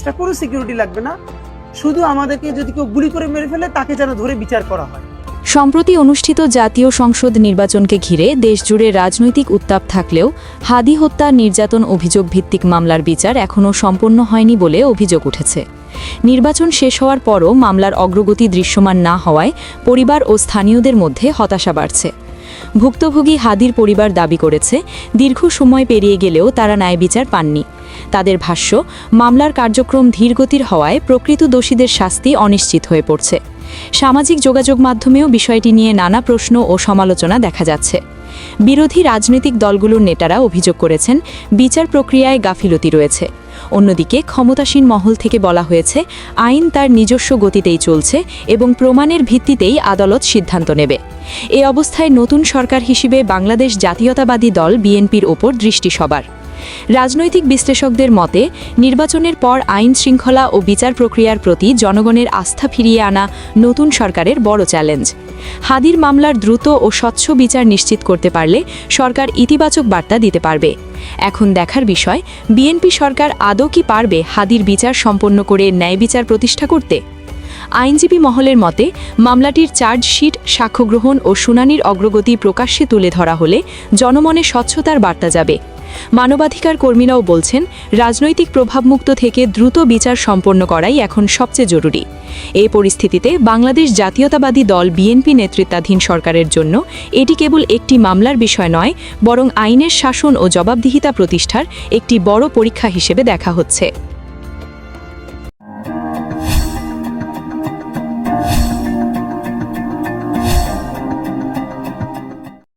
Extra কোনো security লাগবে না, শুধু আমাদেরকে যদি কেউ গুলি করে মেরে ফেলে তাকে যেন ধরে বিচার করা হয়। সম্প্রতি অনুষ্ঠিত জাতীয় সংসদ নির্বাচনকে ঘিরে দেশজুড়ে রাজনৈতিক উত্তাপ থাকলেও হাদি হত্যা নির্যাতন অভিযোগ ভিত্তিক মামলার বিচার এখনও সম্পন্ন হয়নি বলে অভিযোগ উঠেছে। নির্বাচন শেষ হওয়ার পরও মামলার অগ্রগতি দৃশ্যমান না হওয়ায় পরিবার ও স্থানীয়দের মধ্যে হতাশা বাড়ছে। ভুক্তভোগী হাদির পরিবার দাবি করেছে, দীর্ঘ সময় পেরিয়ে গেলেও তারা ন্যায় বিচার পাননি। তাদের ভাষ্য, মামলার কার্যক্রম ধীরগতির হওয়ায় প্রকৃত দোষীদের শাস্তি অনিশ্চিত হয়ে পড়ছে। সামাজিক যোগাযোগ মাধ্যমেও বিষয়টি নিয়ে নানা প্রশ্ন ও সমালোচনা দেখা যাচ্ছে। বিরোধী রাজনৈতিক দলগুলোর নেতারা অভিযোগ করেছেন, বিচার প্রক্রিয়ায় গাফিলতি রয়েছে। অন্যদিকে ক্ষমতাসীন মহল থেকে বলা হয়েছে, আইন তার নিজস্ব গতিতেই চলছে এবং প্রমাণের ভিত্তিতেই আদালত সিদ্ধান্ত নেবে। এ অবস্থায় নতুন সরকার হিসেবে বাংলাদেশ জাতীয়তাবাদী দল বিএনপির ওপর দৃষ্টি সবার। রাজনৈতিক বিশ্লেষকদের মতে, নির্বাচনের পর আইন শৃঙ্খলা ও বিচার প্রক্রিয়ার প্রতি জনগণের আস্থা ফিরিয়ে আনা নতুন সরকারের বড় চ্যালেঞ্জ। হাদির মামলার দ্রুত ও স্বচ্ছ বিচার নিশ্চিত করতে পারলে সরকার ইতিবাচক বার্তা দিতে পারবে। এখন দেখার বিষয়, বিএনপি সরকার আদৌ কি পারবে হাদির বিচার সম্পন্ন করে ন্যায় বিচার প্রতিষ্ঠা করতে? আইনজীবী মহলের মতে, মামলাটির চার্জশিট, সাক্ষ্যগ্রহণ ও শুনানির অগ্রগতি প্রকাশ্যে তুলে ধরা হলে জনমনে স্বচ্ছতার বার্তা যাবে। মানবাধিকার কর্মীরাও বলছেন, রাজনৈতিক প্রভাবমুক্ত থেকে দ্রুত বিচার সম্পন্ন করাই এখন সবচেয়ে জরুরি। এই পরিস্থিতিতে বাংলাদেশ জাতীয়তাবাদী দল বিএনপি নেতৃত্বাধীন সরকারের জন্য এটি কেবল একটি মামলার বিষয় নয়, বরং আইনের শাসন ও জবাবদিহিতা প্রতিষ্ঠার একটি বড় পরীক্ষা হিসেবে দেখা হচ্ছে।